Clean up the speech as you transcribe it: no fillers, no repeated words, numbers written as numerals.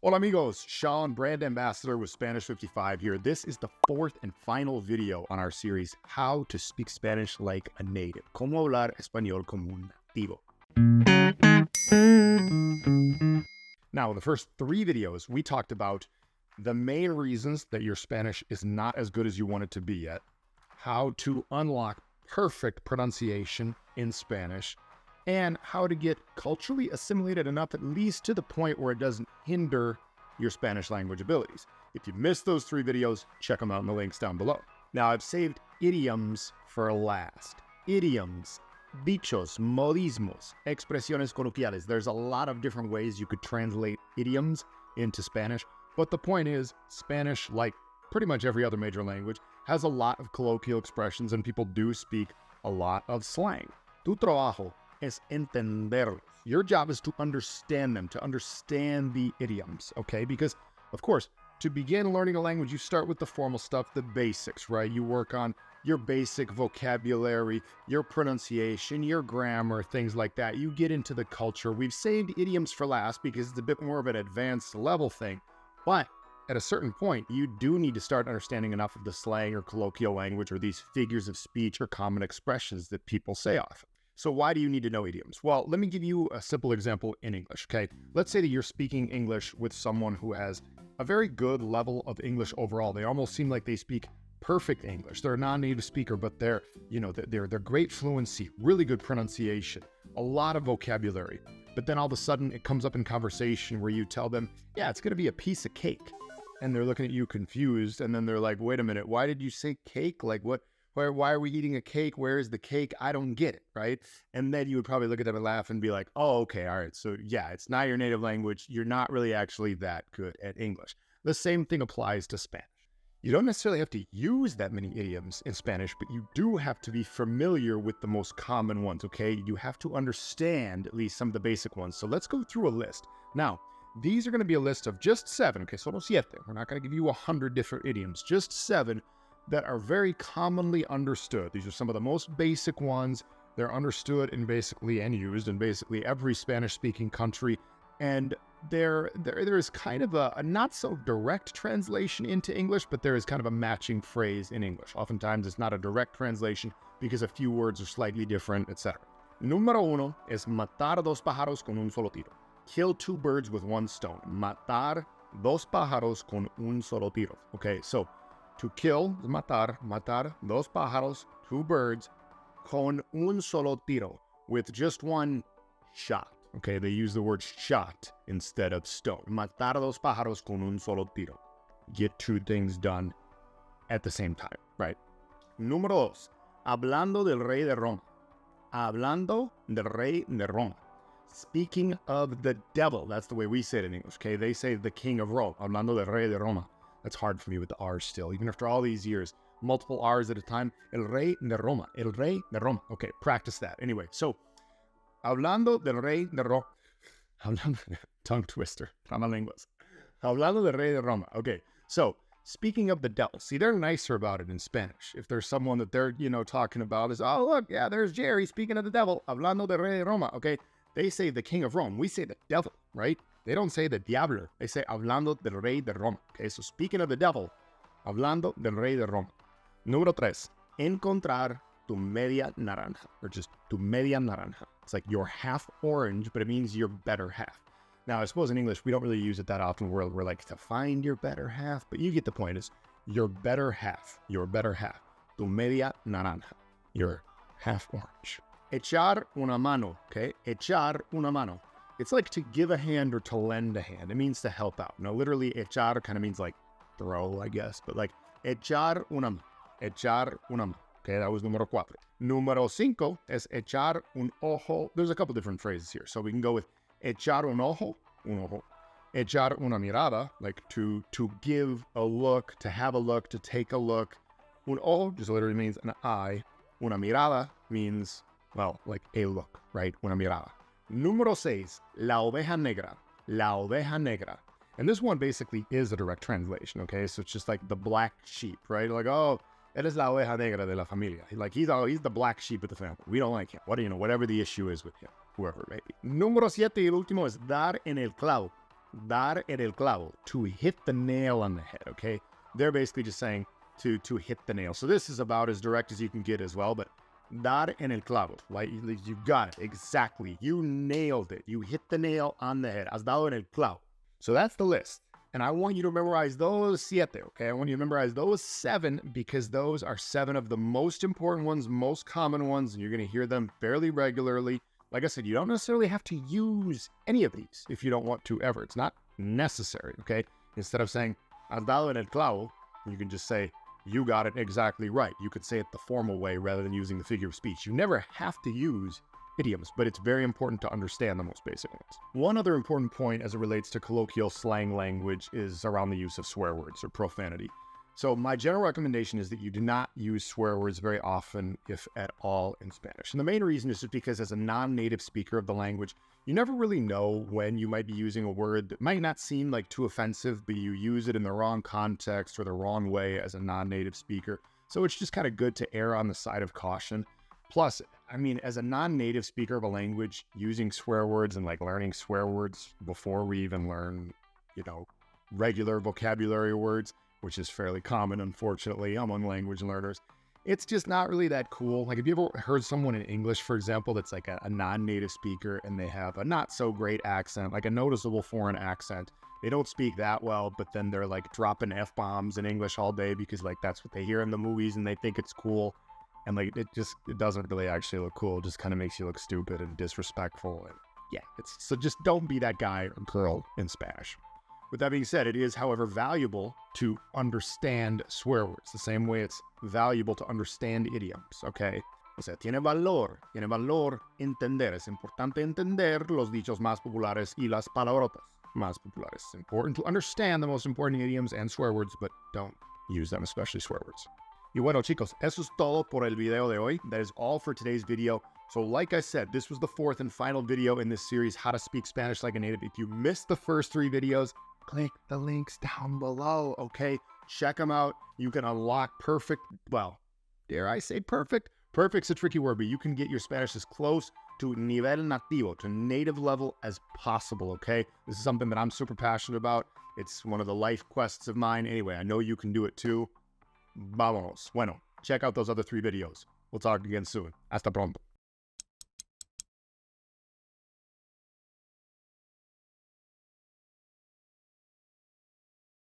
Hola amigos, Sean, brand ambassador with Spanish 55 here. This is the fourth and final video on our series, How to Speak Spanish Like a Native. Cómo hablar español como un nativo. Now, in the first three videos, we talked about the main reasons that your Spanish is not as good as you want it to be yet, how to unlock perfect pronunciation in Spanish, and how to get culturally assimilated enough at least to the point where it doesn't hinder your Spanish language abilities. If you missed those three videos, check them out in the links down below. Now, I've saved idioms for last. Idioms, dichos, modismos, expresiones coloquiales. There's a lot of different ways you could translate idioms into Spanish, but the point is, Spanish, like pretty much every other major language, has a lot of colloquial expressions and people do speak a lot of slang. Tu trabajo es entenderlos. Your job is to understand them, to understand the idioms, okay? Because, of course, to begin learning a language, you start with the formal stuff, the basics, right? You work on your basic vocabulary, your pronunciation, your grammar, things like that. You get into the culture. We've saved idioms for last because it's a bit more of an advanced level thing. But at a certain point, you do need to start understanding enough of the slang or colloquial language or these figures of speech or common expressions that people say often. So why do you need to know idioms? Well, let me give you a simple example in English, okay? Let's say that you're speaking English with someone who has a very good level of English overall. They almost seem like they speak perfect English. They're a non-native speaker, but they're great fluency, really good pronunciation, a lot of vocabulary. But then all of a sudden it comes up in conversation where you tell them, yeah, it's gonna be a piece of cake. And they're looking at you confused, and then they're like, wait a minute, why did you say cake? Like what? Why are we eating a cake? Where is the cake? I don't get it, right? And then you would probably look at them and laugh and be like, oh, okay, all right. So yeah, it's not your native language. You're not really actually that good at English. The same thing applies to Spanish. You don't necessarily have to use that many idioms in Spanish, but you do have to be familiar with the most common ones, okay? You have to understand at least some of the basic ones. So let's go through a list. Now, these are going to be a list of just 7, okay? Solo siete. We're not going to give you 100 different idioms, just 7 that are very commonly understood. These are some of the most basic ones. They're understood in basically and used in basically every Spanish-speaking country. And there is kind of a not so direct translation into English, but there is kind of a matching phrase in English. Oftentimes it's not a direct translation because a few words are slightly different, etc. Número 1 es matar dos pájaros con un solo tiro. Kill 2 birds with 1 stone. Matar dos pájaros con un solo tiro. Okay, so to kill is matar, matar dos pájaros, 2 birds, con un solo tiro, with just 1 shot. Okay, they use the word shot instead of stone. Matar dos pájaros con un solo tiro. Get 2 things done at the same time, right? Número 2, hablando del rey de Roma. Hablando del rey de Roma. Speaking of the devil, that's the way we say it in English, okay? They say the king of Rome, hablando del rey de Roma. That's hard for me with the R's still, even after all these years. Multiple R's at a time. El rey de Roma. El rey de Roma. Okay, practice that. Anyway, so, hablando del rey de Roma. Tongue twister. Tramalenguas. Hablando del rey de Roma. Okay, so, speaking of the devil. See, they're nicer about it in Spanish. If there's someone that they're, talking about is, oh, look, yeah, there's Jerry speaking of the devil. Hablando del rey de Roma. Okay, they say the king of Rome. We say the devil, right? They don't say the diablo. They say hablando del rey de Roma. Okay, so speaking of the devil, hablando del rey de Roma. Número 3, encontrar tu media naranja, or just tu media naranja. It's like your half orange, but it means your better half. Now, I suppose in English, we don't really use it that often. We're like, to find your better half, but you get the point, is your better half, your better half. Tu media naranja, your half orange. Echar una mano, okay? Echar una mano. It's like to give a hand or to lend a hand. It means to help out. Now, literally, echar kind of means like throw, I guess. But like, echar una mano. Echar una mano. Okay, that was número 4. Número 5 es echar un ojo. There's a couple different phrases here. So we can go with echar un ojo. Echar una mirada, like to give a look, to have a look, to take a look. Un ojo just literally means an eye. Una mirada means, well, like a look, right? Una mirada. Número 6, la oveja negra. La oveja negra. And this one basically is a direct translation, okay? So it's just like the black sheep, right? Like, oh, eres la oveja negra de la familia. Like, he's the black sheep of the family. We don't like him. Whatever the issue is with him, whoever it may be. Número 7 y el último es dar en el clavo. dar en el clavo, to hit the nail on the head, okay? They're basically just saying to hit the nail. So this is about as direct as you can get as well, but dar en el clavo, like you got it, exactly. You nailed it. You hit the nail on the head. Has dado en el clavo. So that's the list. And I want you to memorize those siete, okay? I want you to memorize those 7 because those are 7 of the most important ones, most common ones, and you're going to hear them fairly regularly. Like I said, you don't necessarily have to use any of these if you don't want to ever. It's not necessary, okay? Instead of saying, has dado en el clavo, you can just say, you got it exactly right. You could say it the formal way rather than using the figure of speech. You never have to use idioms, but it's very important to understand the most basic ones. One other important point as it relates to colloquial slang language is around the use of swear words or profanity. So my general recommendation is that you do not use swear words very often, if at all, in Spanish. And the main reason is just because as a non-native speaker of the language, you never really know when you might be using a word that might not seem like too offensive, but you use it in the wrong context or the wrong way as a non-native speaker. So it's just kind of good to err on the side of caution. Plus, I mean, as a non-native speaker of a language, using swear words and like learning swear words before we even learn, regular vocabulary words, which is fairly common, unfortunately, among language learners, it's just not really that cool. Like, have you ever heard someone in English, for example, that's like a non-native speaker and they have a not so great accent, like a noticeable foreign accent? They don't speak that well, but then they're like dropping F-bombs in English all day because like that's what they hear in the movies and they think it's cool. And like, it doesn't really actually look cool. It just kind of makes you look stupid and disrespectful. And yeah, so just don't be that guy or girl in Spanish. With that being said, it is, however, valuable to understand swear words, the same way it's valuable to understand idioms, okay? O sea, tiene valor entender. Es importante entender los dichos más populares y las palabrotas más populares. It's important to understand the most important idioms and swear words, but don't use them, especially swear words. Y bueno, chicos, eso es todo por el video de hoy. That is all for today's video. So like I said, this was the 4th and final video in this series, How to Speak Spanish Like a Native. If you missed the first 3 videos, click the links down below, okay? Check them out. You can unlock perfect, well, dare I say perfect? Perfect's a tricky word, but you can get your Spanish as close to nivel nativo, to native level as possible, okay? This is something that I'm super passionate about. It's one of the life quests of mine. Anyway, I know you can do it too. Vámonos. Bueno, check out those other 3 videos. We'll talk again soon. Hasta pronto.